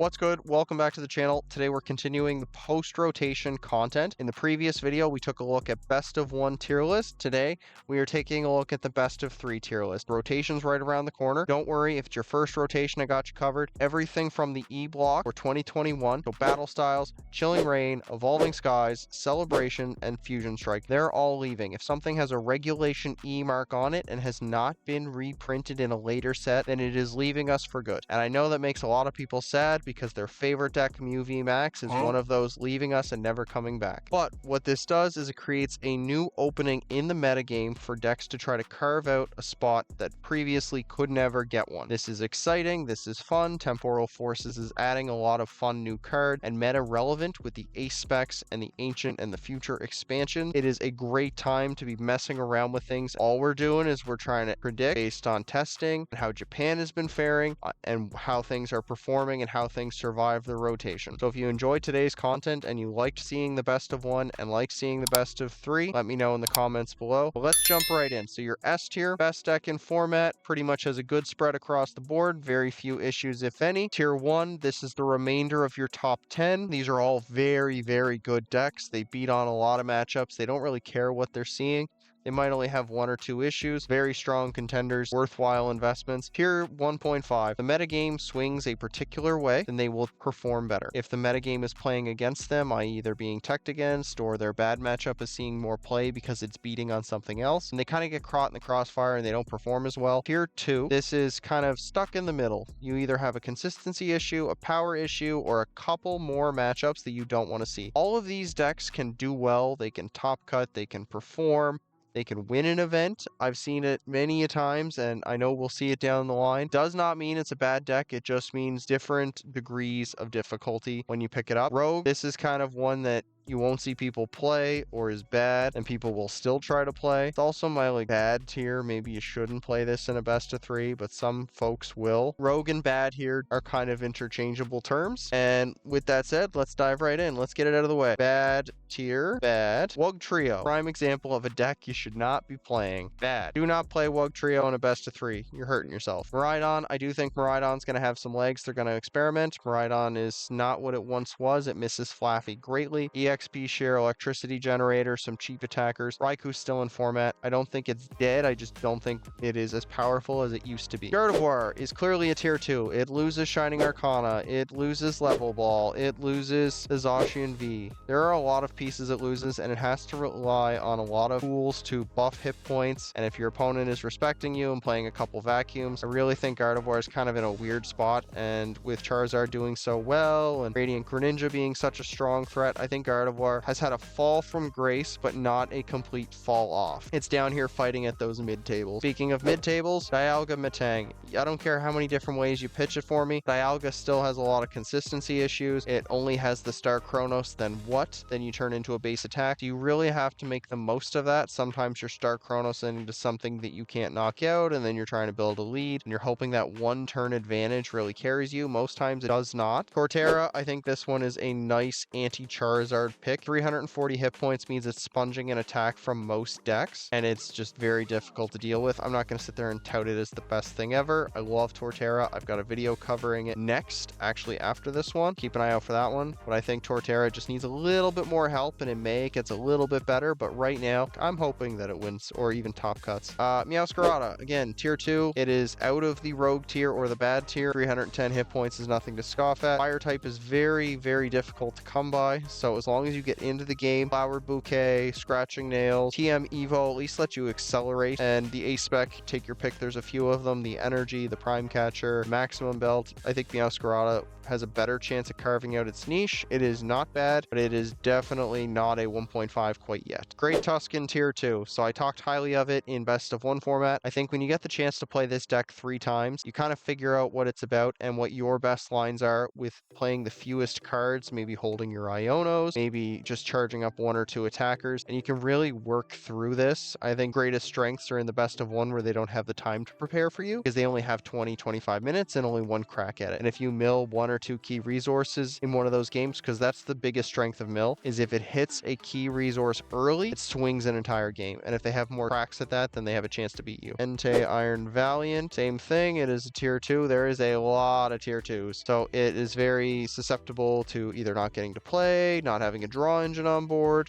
What's good? Welcome back to the channel. Today we're continuing the post-rotation content. In the previous video, we took a look at best of 1 tier list. Today, we are taking a look at the best of 3 tier list. Rotation's right around the corner. Don't worry, if it's your first rotation, I got you covered. Everything from the E block for 2021, so Battle Styles, Chilling Reign, Evolving Skies, Celebration, and Fusion Strike, they're all leaving. If something has a regulation E mark on it and has not been reprinted in a later set, then it is leaving us for good. And I know that makes a lot of people sad because their favorite deck, Mew VMAX, is one of those leaving us and never coming back. But what this does is it creates a new opening in the metagame for decks to try to carve out a spot that previously could never get one. This is exciting, this is fun. Temporal Forces is adding a lot of fun new cards and meta relevant with the ace specs and the ancient and the future expansion. It is a great time to be messing around with things. All we're doing is we're trying to predict based on testing and how Japan has been faring and how things are performing and how things survive the rotation. So if you enjoyed today's content and you liked seeing the best of 1 and like seeing the best of 3, let me know in the comments below. But let's jump right in. So your S tier, best deck in format, pretty much has a good spread across the board, very few issues if any. Tier 1, this is the remainder of your top 10. These are all very, very good decks. They beat on a lot of matchups. They don't really care what they're seeing. They might only have 1 or 2 issues. Very strong contenders, worthwhile investments. Tier 1.5. The metagame swings a particular way, then they will perform better. If the metagame is playing against them, i.e. they're being teched against, or their bad matchup is seeing more play because it's beating on something else, and they kind of get caught in the crossfire and they don't perform as well. Tier 2. This is kind of stuck in the middle. You either have a consistency issue, a power issue, or a couple more matchups that you don't want to see. All of these decks can do well. They can top cut, they can perform. They can win an event. I've seen it many a times, and I know we'll see it down the line. Does not mean it's a bad deck. It just means different degrees of difficulty when you pick it up. Rogue, this is kind of one that you won't see people play or is bad, and people will still try to play. It's also my bad tier. Maybe you shouldn't play this in a best of 3, but some folks will. Rogue and bad here are kind of interchangeable terms. And with that said, let's dive right in. Let's get it out of the way. Bad tier, bad. Wug Trio, prime example of a deck you should not be playing. Bad. Do not play Wug Trio in a best of 3. You're hurting yourself. Miraidon, I do think Miraidon's going to have some legs. They're going to experiment. Miraidon is not what it once was. It misses Flaffy greatly. XP share, electricity generator, some cheap attackers. Raiku's still in format. I don't think it's dead. I just don't think it is as powerful as it used to be. Gardevoir is clearly a tier 2. It loses Shining Arcana. It loses Level Ball. It loses the Zacian V. There are a lot of pieces it loses, and it has to rely on a lot of tools to buff hit points. And if your opponent is respecting you and playing a couple vacuums, I really think Gardevoir is kind of in a weird spot. And with Charizard doing so well and Radiant Greninja being such a strong threat, I think Gardevoir has had a fall from grace, but not a complete fall off. It's down here fighting at those mid-tables. Speaking of mid-tables, Dialga Metang. I don't care how many different ways you pitch it for me. Dialga still has a lot of consistency issues. It only has the Star Chronos, then what? Then you turn into a base attack. Do you really have to make the most of that? Sometimes you're Star Chronos into something that you can't knock out, and then you're trying to build a lead, and you're hoping that one turn advantage really carries you. Most times it does not. Torterra, I think this one is a nice anti-Charizard pick. 340 hit points means it's sponging an attack from most decks, and it's just very difficult to deal with. I'm not going to sit there and tout it as the best thing ever. I love Torterra. I've got a video covering it next, actually after this one. Keep an eye out for that one. But I think Torterra just needs a little bit more help, and in May it gets a little bit better, but right now I'm hoping that it wins or even top cuts. Meowscarada, again, tier 2. It is out of the rogue tier or the bad tier. 310 hit points is nothing to scoff at. Fire type is very, very difficult to come by, so as long as you get into the game, Flower Bouquet, Scratching Nails, TM Evo at least let you accelerate, and the ace spec, take your pick, there's a few of them, the Energy, the Prime Catcher, Maximum Belt. I think Meowscarada has a better chance at carving out its niche. It is not bad, but it is definitely not a 1.5 quite yet. Great Tuscan tier 2. So I talked highly of it in best of 1 format. I think when you get the chance to play this deck 3 times, you kind of figure out what it's about and what your best lines are with playing the fewest cards, maybe holding your Ionos, maybe just charging up 1 or 2 attackers, and you can really work through this. I think greatest strengths are in the best of 1 where they don't have the time to prepare for you because they only have 20-25 minutes and only 1 crack at it. And if you mill 1 or 2 key resources in one of those games, because that's the biggest strength of mill, is if it hits a key resource early, it swings an entire game. And if they have more cracks at that, then they have a chance to beat you. Entei Iron Valiant, same thing. It is a tier 2. There is a lot of tier 2s. So it is very susceptible to either not getting to play, not having a draw engine on board.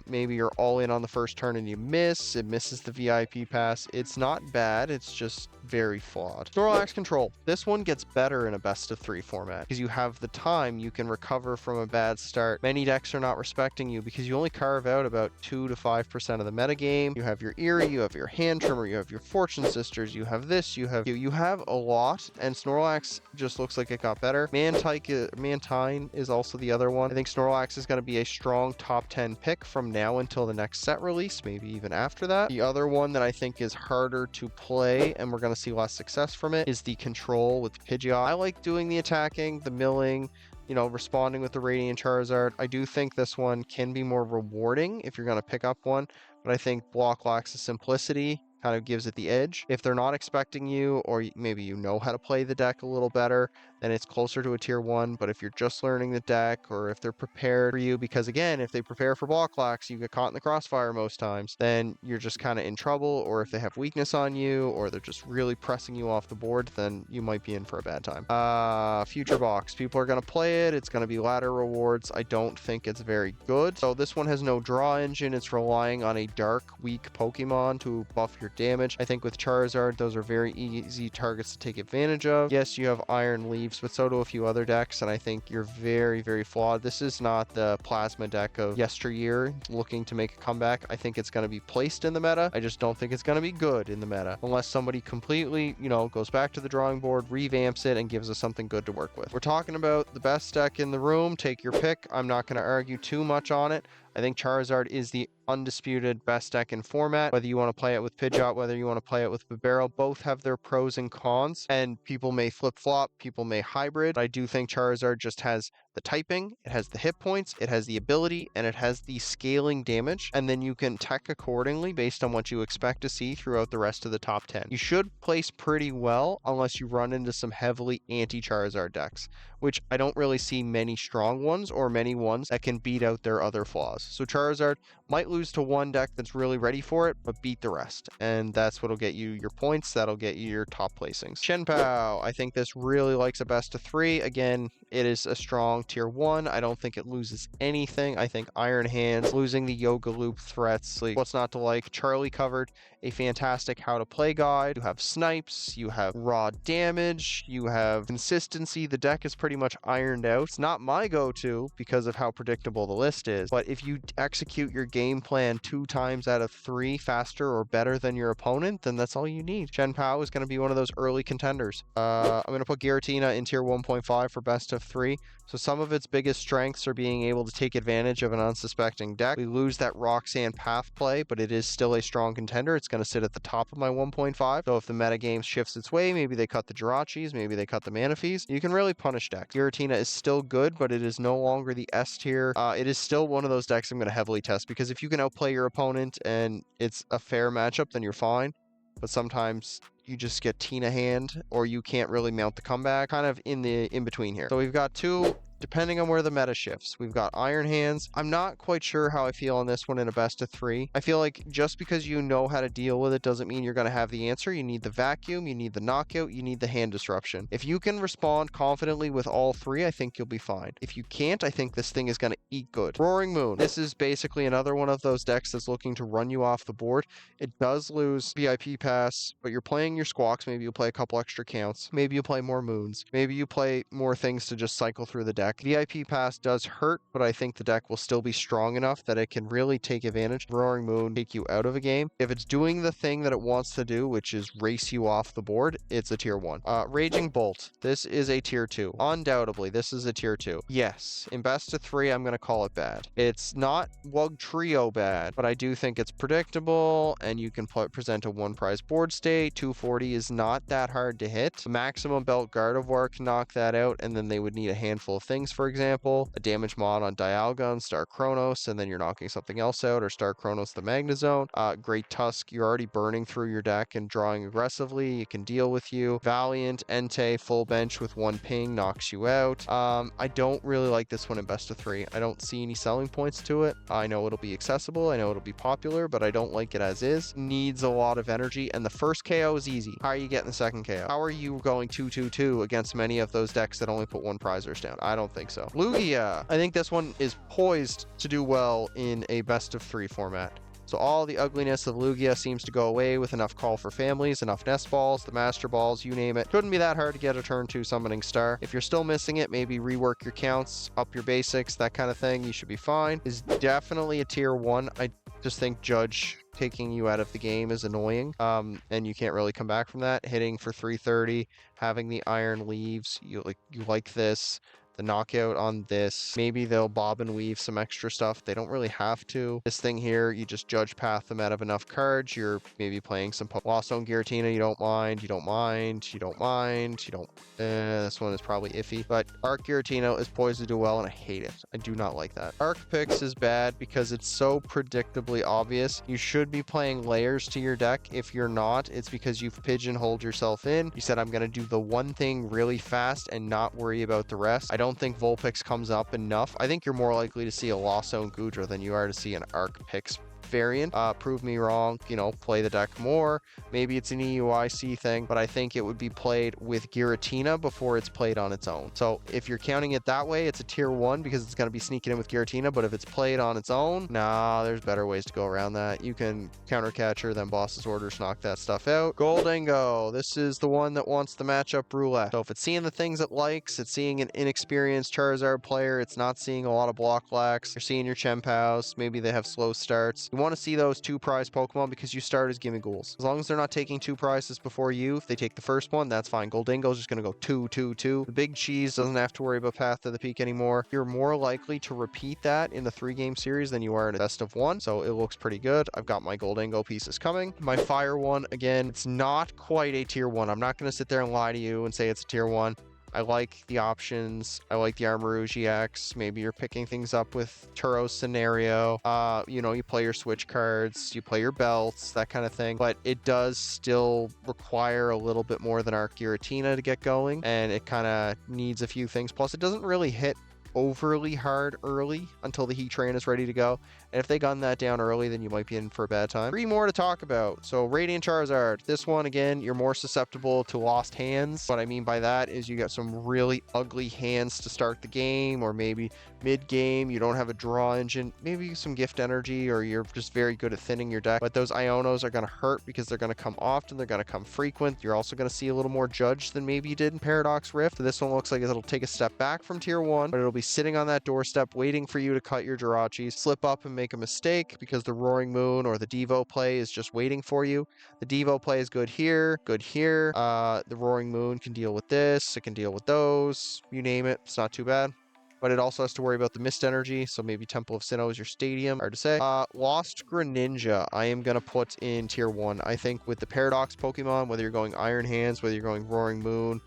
Maybe you're all in on the first turn and you miss. It misses the VIP pass. It's not bad. It's just very flawed. Snorlax Control. This one gets better in a best of 3 format because you have the time, you can recover from a bad start. Many decks are not respecting you because you only carve out about 2 to 5% of the metagame. You have your Eerie, you have your Hand Trimmer, you have your Fortune Sisters, you have this, you have a lot, and Snorlax just looks like it got better. Mantine is also the other one. I think Snorlax is going to be a strong top 10 pick from now until the next set release, maybe even after that. The other one that I think is harder to play, and we're going to see less success from it, is the Control with Pidgeot. I like doing the attacking, the milling, responding with the Radiant Charizard. I do think this one can be more rewarding if you're going to pick up one, but I think block lacks the simplicity, kind of gives it the edge. If they're not expecting you, or maybe you know how to play the deck a little better, then it's closer to a tier 1. But if you're just learning the deck, or if they're prepared for you, because again, if they prepare for block locks, you get caught in the crossfire most times, then you're just kind of in trouble. Or if they have weakness on you, or they're just really pressing you off the board, then you might be in for a bad time. Future Box. People are going to play it. It's going to be ladder rewards. I don't think it's very good. So this one has no draw engine. It's relying on a dark, weak Pokemon to buff your damage. I think with Charizard, those are very easy targets to take advantage of. Yes, you have Iron Leaves, but so do a few other decks, and I think you're very, very flawed. This is not the Plasma deck of yesteryear looking to make a comeback. I think it's going to be placed in the meta. I just don't think it's going to be good in the meta unless somebody completely, goes back to the drawing board, revamps it, and gives us something good to work with. We're talking about the best deck in the room. Take your pick. I'm not going to argue too much on it. I think Charizard is the undisputed best deck in format. Whether you want to play it with Pidgeot, whether you want to play it with Bibarel, both have their pros and cons, and people may flip-flop, people may hybrid. I do think Charizard just has the typing, it has the hit points, it has the ability, and it has the scaling damage, and then you can tech accordingly based on what you expect to see throughout the rest of the top 10. You should place pretty well unless you run into some heavily anti-Charizard decks, which I don't really see many strong ones or many ones that can beat out their other flaws. So Charizard might lose to one deck that's really ready for it, but beat the rest. And that's what'll get you your points. That'll get you your top placings. Shenpao, I think this really likes a best of 3. Again, it is a strong tier 1. I don't think it loses anything. I think Iron Hands, losing the Yoga Loop threats, like what's not to like. Charlie covered a fantastic how to play guide. You have snipes, you have raw damage, you have consistency. The deck is pretty much ironed out. It's not my go-to because of how predictable the list is, but if you execute your game plan 2 times out of 3 faster or better than your opponent, then that's all you need. Shenpao is going to be one of those early contenders. I'm going to put Giratina in tier 1.5 for best of 3. So some of its biggest strengths are being able to take advantage of an unsuspecting deck. We lose that Roxanne path play, but it is still a strong contender. It's going to sit at the top of my 1.5. So if the metagame shifts its way, maybe they cut the Jirachis, maybe they cut the Manaphy's, you can really punish decks. Giratina is still good, but it is no longer the S tier. It is still one of those decks I'm going to heavily test, because if you can outplay your opponent and it's a fair matchup, then you're fine. But sometimes you just get Tina hand, or you can't really mount the comeback, kind of in between here. So we've got 2, depending on where the meta shifts. We've got Iron Hands. I'm not quite sure how I feel on this one in a best of 3. I feel like just because you know how to deal with it doesn't mean you're going to have the answer. You need the vacuum, you need the knockout, you need the hand disruption. If you can respond confidently with all 3, I think you'll be fine. If you can't, I think this thing is going to eat good. Roaring Moon. This is basically another one of those decks that's looking to run you off the board. It does lose VIP pass, but you're playing your Squawks. Maybe you'll play a couple extra counts. Maybe you play more Moons. Maybe you play more things to just cycle through the deck. VIP pass does hurt, but I think the deck will still be strong enough that it can really take advantage. Roaring Moon take you out of a game. If it's doing the thing that it wants to do, which is race you off the board, it's a tier 1. Raging Bolt. This is a tier 2. Undoubtedly, this is a tier 2. Yes, in best of 3, I'm going to call it bad. It's not Wug Trio bad, but I do think it's predictable, and you can present a 1 prize board state. 240 is not that hard to hit. Maximum Belt Gardevoir can knock that out, and then they would need a handful of things, for example, a damage mod on Dialga, Star Chronos, and then you're knocking something else out, or Star Chronos the Magnezone. Great Tusk, you're already burning through your deck and drawing aggressively. It can deal with you. Valiant, Entei, full bench with 1 ping knocks you out. I don't really like this one in best of 3. I don't see any selling points to it. I know it'll be accessible. I know it'll be popular, but I don't like it as is. Needs a lot of energy, and the first KO is easy. How are you getting the second KO? How are you going 2-2-2 against many of those decks that only put 1 prizers down? I don't think so. Lugia. I think this one is poised to do well in a best of 3 format. So all the ugliness of Lugia seems to go away with enough Call for Families, enough Nest Balls, the Master Balls, you name it. Shouldn't be that hard to get a turn 2 Summoning Star. If you're still missing it, maybe rework your counts, up your basics, that kind of thing. You should be fine. Is definitely a tier 1. I just think Judge taking you out of the game is annoying, and you can't really come back from that. Hitting for 330, having the Iron Leaves, you like this. The knockout on this. Maybe they'll bob and weave some extra stuff. They don't really have to. This thing here, you just Judge Path them out of enough cards. You're maybe playing some Lost Zone Giratina. You don't mind. You don't mind. You don't mind. You don't. This one is probably iffy. But Arc Giratina is poised to do well, and I hate it. I do not like that. Arc Pix is bad because it's so predictably obvious. You should be playing layers to your deck. If you're not, it's because you've pigeonholed yourself in. You said, I'm going to do the one thing really fast and not worry about the rest. I don't think Vulpix comes up enough. I think you're more likely to see a Lost Zone Goodra than you are to see an Arc Pix variant. Prove me wrong, play the deck more. Maybe it's an EUIC thing, but I think it would be played with Giratina before it's played on its own. So if you're counting it that way, it's a tier 1 because it's going to be sneaking in with Giratina, but if it's played on its own, nah, there's better ways to go around that. You can counter catcher, then Boss's Orders, knock that stuff out. Goldengo, this is the one that wants the matchup roulette. So if it's seeing the things it likes, it's seeing an inexperienced Charizard player, it's not seeing a lot of block lacks, you're seeing your Chempows, maybe they have slow starts. You want to see those 2 prize Pokemon because you start as Gimmigholes. As long as they're not taking 2 prizes before you, if they take the first one, that's fine. Goldingo's just going to go 2-2-2. The big cheese doesn't have to worry about Path to the Peak anymore. You're more likely to repeat that in the 3-game series than you are in a best of 1, so it looks pretty good. I've got my Goldingo pieces coming. My Fire one, again, it's not quite a tier 1. I'm not going to sit there and lie to you and say it's a tier 1. I like the options. I like the Armarouge X. Maybe you're picking things up with Turo's Scenario. You play your switch cards, you play your belts, that kind of thing. But it does still require a little bit more than Arc Giratina to get going, and it kind of needs a few things. Plus, it doesn't really hit overly hard early until the Heat Train is ready to go. And if they gun that down early, then you might be in for a bad time. 3 more to talk about. So Radiant Charizard. This one, again, you're more susceptible to lost hands. What I mean by that is you got some really ugly hands to start the game, or maybe mid-game, you don't have a draw engine, maybe some gift energy, or you're just very good at thinning your deck. But those Ionos are going to hurt because they're going to come often, they're going to come frequent. You're also going to see a little more Judge than maybe you did in Paradox Rift. This one looks like it'll take a step back from tier 1, but it'll be sitting on that doorstep waiting for you to cut your Jirachis, slip up and make a mistake because the Roaring Moon or the Devo play is just waiting for you. The Devo play is good here, good here. The Roaring Moon can deal with this, it can deal with those, you name it, it's not too bad. But it also has to worry about the mist energy, so maybe Temple of Sinnoh is your stadium. Hard to say. Lost Greninja, I am going to put in tier 1. I think with the Paradox Pokemon, whether you're going Iron Hands, whether you're going Roaring Moon,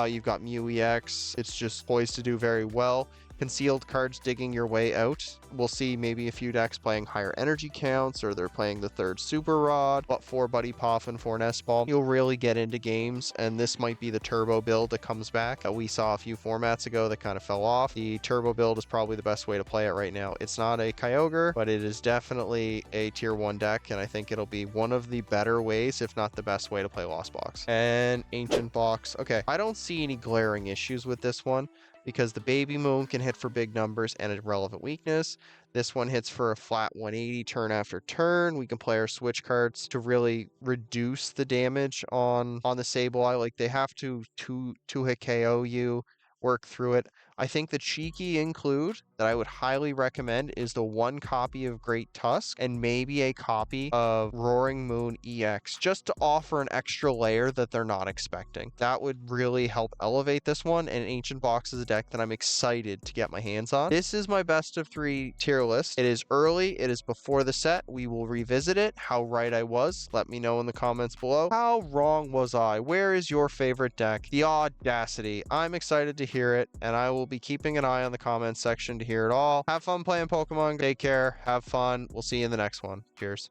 you've got Mew EX, it's just poised to do very well. Concealed cards digging your way out. We'll see maybe a few decks playing higher energy counts, or they're playing the 3rd Super Rod, but 4 Buddy Poffin, 4 Nest Ball. You'll really get into games, and this might be the turbo build that comes back. We saw a few formats ago that kind of fell off. The turbo build is probably the best way to play it right now. It's not a Kyogre, but it is definitely a tier 1 deck, and I think it'll be one of the better ways, if not the best way to play Lost Box. And Ancient Box. Okay, I don't see any glaring issues with this one, because the Baby Moon can hit for big numbers and a relevant weakness. This one hits for a flat 180 turn after turn. We can play our switch cards to really reduce the damage on the Sableye. Like, they have to hit KO you, work through it. I think the cheeky include that I would highly recommend is the 1 copy of Great Tusk and maybe a copy of Roaring Moon EX, just to offer an extra layer that they're not expecting. That would really help elevate this one, and Ancient Box is a deck that I'm excited to get my hands on. This is my best of 3 tier list. It is early, it is before the set. We will revisit it. How right I was, let me know in the comments below. How wrong was I? Where is your favorite deck? The audacity. I'm excited to hear it, and I will be keeping an eye on the comments section to hear it all. Have fun playing Pokemon. Take care. Have fun. We'll see you in the next one. Cheers.